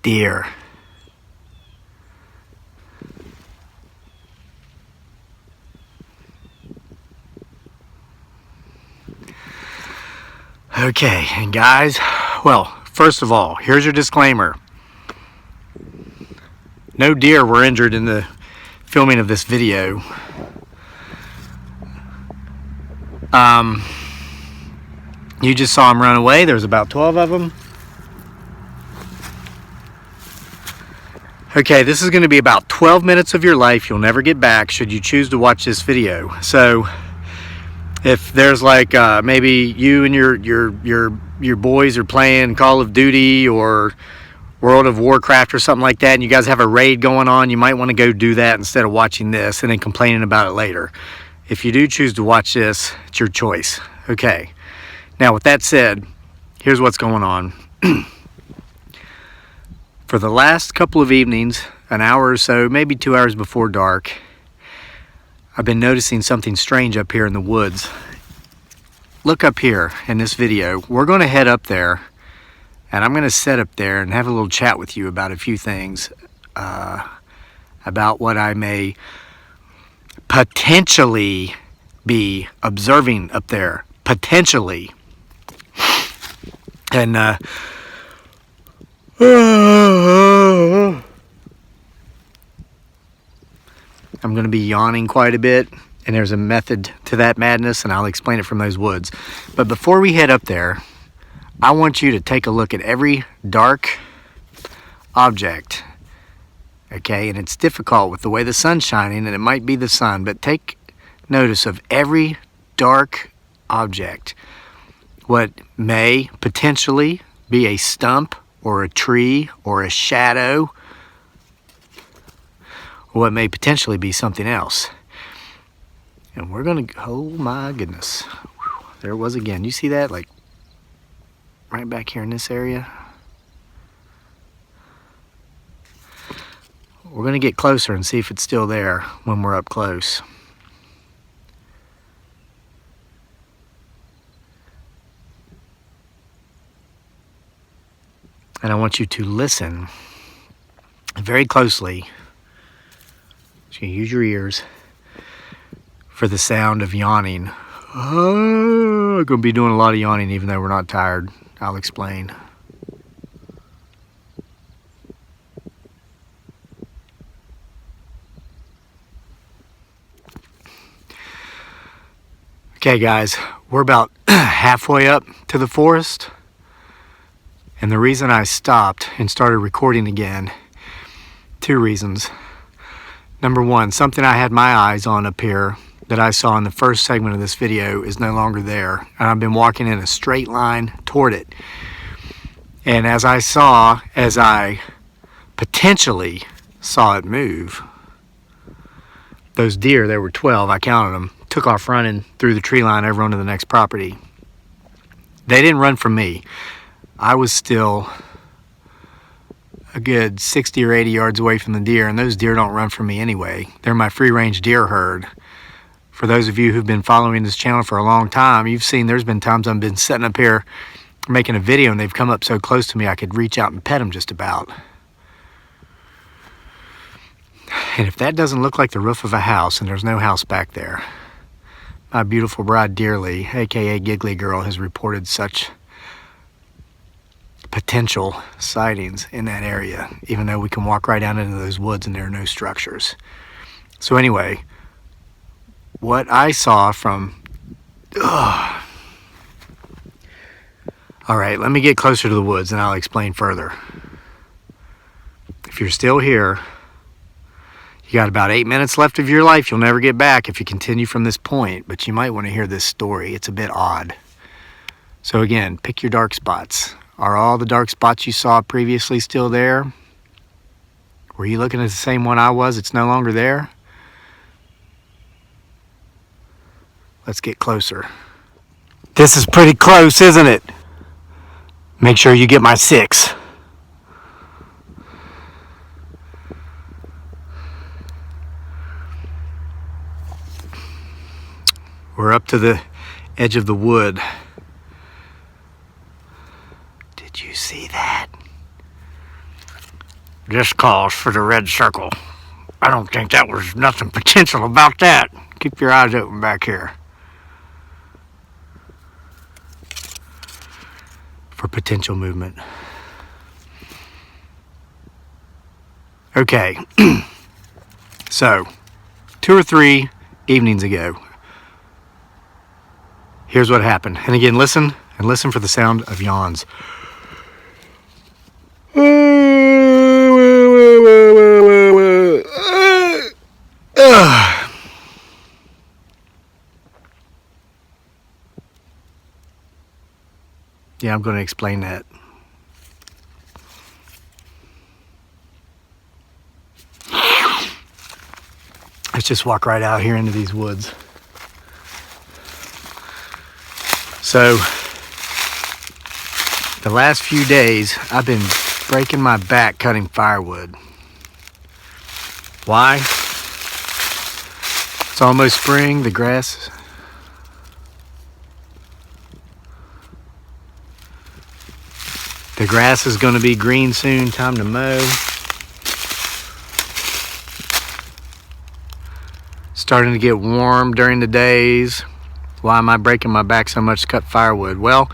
deer. Okay, and guys, well, first of all, here's your disclaimer. No deer were injured in the filming of this video. You just saw them run away. There's about 12 of them. Okay, this is going to be about 12 minutes of your life you'll never get back should you choose to watch this video. So if there's like maybe you and your boys are playing Call of Duty or World of Warcraft or something like that, and you guys have a raid going on, you might want to go do that instead of watching this and then complaining about it later. If you do choose to watch this, it's your choice. Okay. Now, with that said, here's what's going on. For the last couple of evenings, an hour or so, maybe 2 hours before dark, I've been noticing something strange up here in the woods. Look up here in this video. We're going to head up there, and I'm going to sit up there and have a little chat with you about a few things, about what I may potentially be observing up there. Potentially. And I'm going to be yawning quite a bit, and there's a method to that madness, and I'll explain it from those woods. But before we head up there, I want you to take a look at every dark object. Okay, and it's difficult with the way the sun's shining, and it might be the sun, but take notice of every dark object. What may potentially be a stump or a tree or a shadow, or what may potentially be something else. And we're gonna, oh my goodness, there it was again. You see that, like right back here in this area? We're gonna get closer and see if it's still there when we're up close. And I want you to listen very closely. So you use your ears for the sound of yawning. I'm going to be doing a lot of yawning even though we're not tired. I'll explain. Okay guys, we're about halfway up to the forest. And the reason I stopped and started recording again, two reasons. Number one, something I had my eyes on up here that I saw in the first segment of this video is no longer there. And I've been walking in a straight line toward it. And as I potentially saw it move, those deer, there were 12, I counted them, took off running through the tree line over onto the next property. They didn't run from me. I was still a good 60 or 80 yards away from the deer, and those deer don't run from me anyway. They're my free-range deer herd. For those of you who've been following this channel for a long time, you've seen there's been times I've been sitting up here making a video and they've come up so close to me I could reach out and pet them just about. And if that doesn't look like the roof of a house, and there's no house back there, my beautiful bride Dearly, aka Giggly Girl, has reported such potential sightings in that area, even though we can walk right down into those woods and there are no structures. So anyway, what I saw from... All right, let me get closer to the woods and I'll explain further. If you're still here, you got about 8 minutes left of your life you'll never get back if you continue from this point, but you might want to hear this story. It's a bit odd. So again, pick your dark spots. Are all the dark spots you saw previously still there? Were you looking at the same one I was? It's no longer there? Let's get closer. This is pretty close, isn't it? Make sure you get my 6. We're up to the edge of the wood. Did you see that? Just calls for the red circle. I don't think that was nothing potential about that. Keep your eyes open back here. For potential movement. Okay. So, 2 or 3 evenings ago, here's what happened. And again, listen for the sound of yawns. Yeah, I'm going to explain that. Let's just walk right out here into these woods. So, the last few days, I've been breaking my back cutting firewood. Why? It's almost spring, the grass. The grass is going to be green soon, time to mow. Starting to get warm during the days. Why am I breaking my back so much to cut firewood? Well,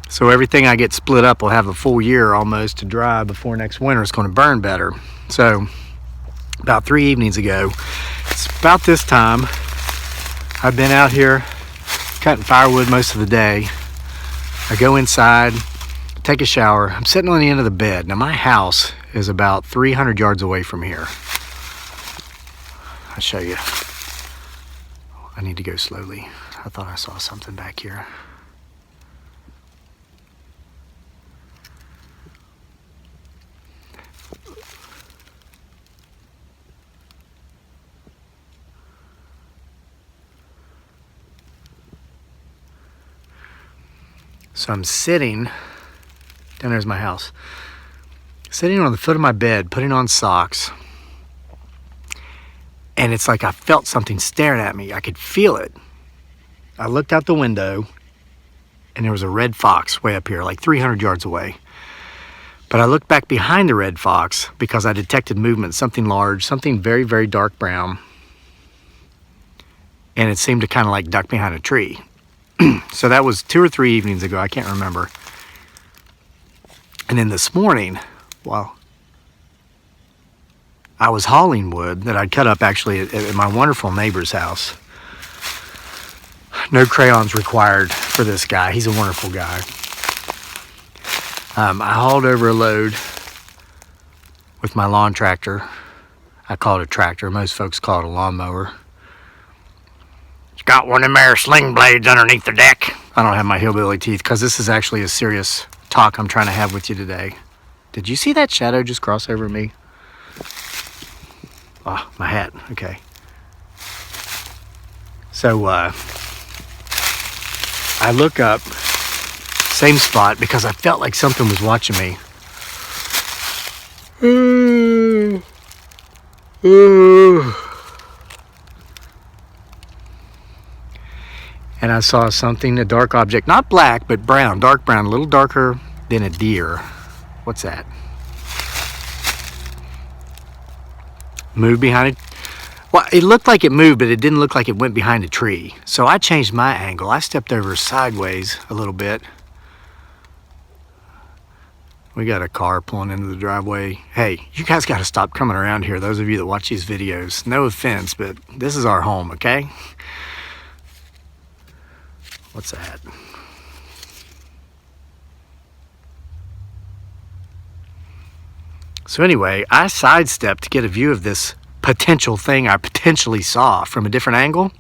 so everything I get split up will have a full year almost to dry before next winter. It's going to burn better. So, about 3 evenings ago, it's about this time, I've been out here cutting firewood most of the day. I go inside, take a shower. I'm sitting on the end of the bed. Now, my house is about 300 yards away from here. I'll show you. I need to go slowly. I thought I saw something back here. So I'm sitting, down there's my house, sitting on the foot of my bed, putting on socks. And it's like I felt something staring at me. I could feel it. I looked out the window, and there was a red fox way up here, like 300 yards away. But I looked back behind the red fox because I detected movement, something large, something very, very dark brown. And it seemed to kind of like duck behind a tree. So that was 2 or 3 evenings ago. I can't remember. And then this morning, well, I was hauling wood that I'd cut up actually at my wonderful neighbor's house. No crayons required for this guy. He's a wonderful guy. I hauled over a load with my lawn tractor. I call it a tractor. Most folks call it a lawnmower. It's got one of them there sling blades underneath the deck. I don't have my hillbilly teeth because this is actually a serious talk I'm trying to have with you today. Did you see that shadow just cross over me? Oh, my hat. Okay. So, I look up, same spot, because I felt like something was watching me. And I saw something, a dark object, not black, but brown, dark brown, a little darker than a deer. What's that? Moved behind it. Well, it looked like it moved, but it didn't look like it went behind a tree. So I changed my angle. I stepped over sideways a little bit. We got a car pulling into the driveway. Hey, you guys got to stop coming around here, those of you that watch these videos. No offense, but this is our home, okay? What's that? So anyway, I sidestepped to get a view of this potential thing I potentially saw from a different angle.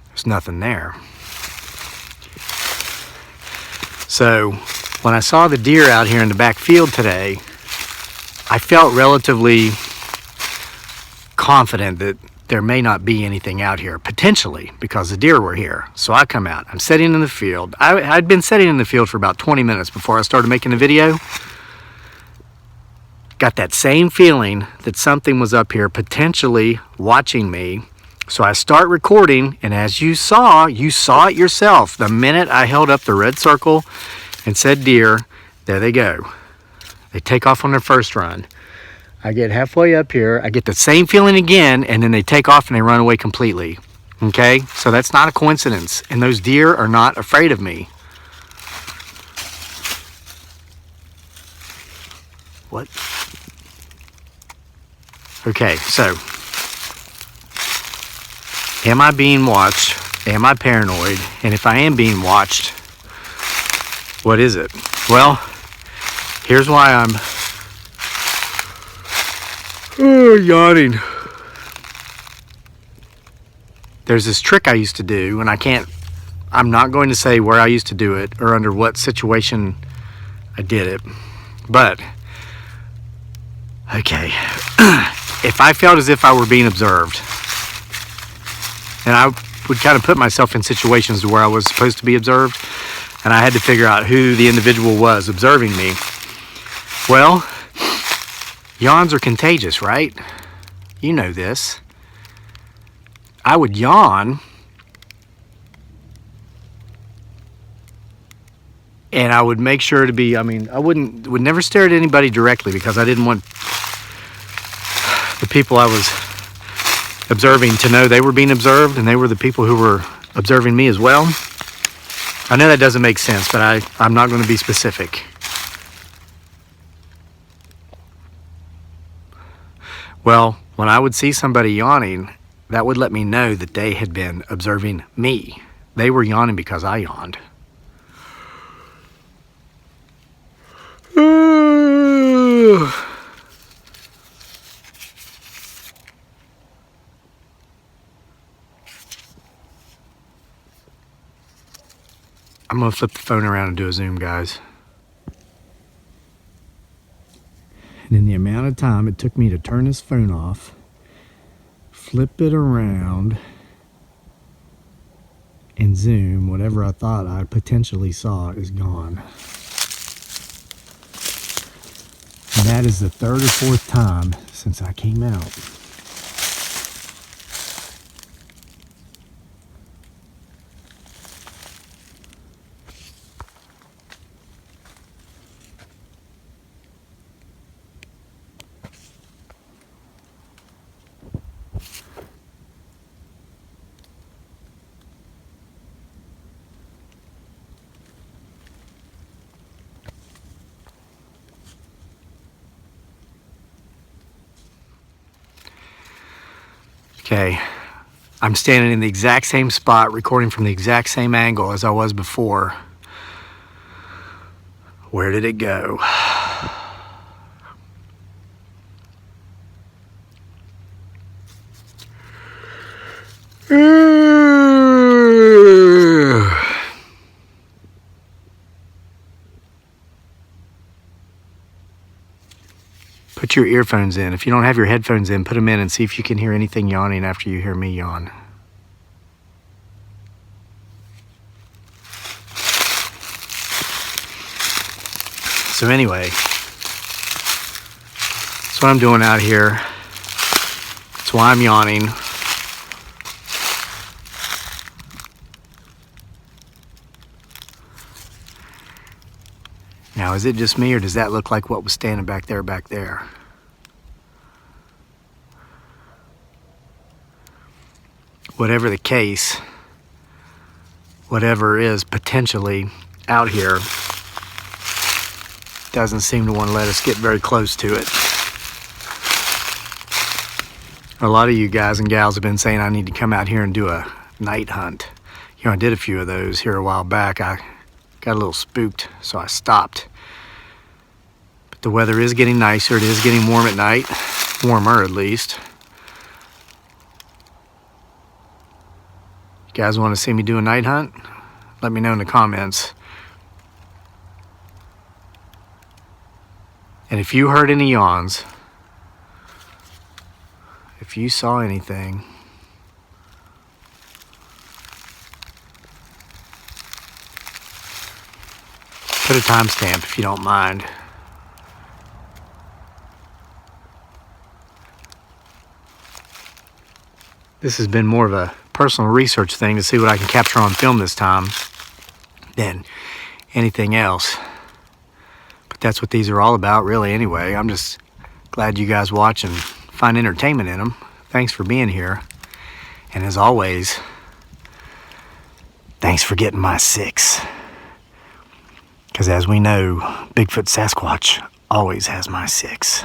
There's nothing there. So when I saw the deer out here in the back field today, I felt relatively confident that there may not be anything out here, potentially, because the deer were here. So I come out. I'm sitting in the field. I'd been sitting in the field for about 20 minutes before I started making the video. Got that same feeling that something was up here potentially watching me. So I start recording, and as you saw it yourself. The minute I held up the red circle and said deer, there they go. They take off on their first run. I get halfway up here, I get the same feeling again, and then they take off and they run away completely. Okay? So that's not a coincidence. And those deer are not afraid of me. What? Okay, so am I being watched? Am I paranoid? And if I am being watched, what is it? Well, here's why I'm yawning. There's this trick I used to do, and I'm not going to say where I used to do it or under what situation I did it. But, okay, if I felt as if I were being observed, and I would kind of put myself in situations where I was supposed to be observed, and I had to figure out who the individual was observing me. Well, yawns are contagious, right? You know this. I would yawn, and I would make sure to be, I would never stare at anybody directly because I didn't want the people I was observing to know they were being observed, and they were the people who were observing me as well. I know that doesn't make sense, but I'm not going to be specific. Well, when I would see somebody yawning, that would let me know that they had been observing me. They were yawning because I yawned. I'm going to flip the phone around and do a zoom, guys. And in the amount of time it took me to turn this phone off, flip it around, and zoom, whatever I thought I potentially saw is gone. And that is the third or fourth time since I came out. Okay, I'm standing in the exact same spot, recording from the exact same angle as I was before. Where did it go? Put your earphones in. If you don't have your headphones in, put them in and see if you can hear anything yawning after you hear me yawn. So anyway, that's what I'm doing out here. That's why I'm yawning. Now, is it just me, or does that look like what was standing back there, back there? Whatever the case, whatever is potentially out here doesn't seem to want to let us get very close to it. A lot of you guys and gals have been saying I need to come out here and do a night hunt. You know, I did a few of those here a while back. I got a little spooked, so I stopped. But the weather is getting nicer. It is getting warm at night. Warmer, at least. You guys want to see me do a night hunt? Let me know in the comments. And if you heard any yawns, if you saw anything, put a timestamp if you don't mind. This has been more of a personal research thing to see what I can capture on film this time than anything else. But that's what these are all about, really, anyway. I'm just Glad you guys watch and find entertainment in them. Thanks for being here. And as always, thanks for getting my 6. Because as we know, Bigfoot Sasquatch always has my 6.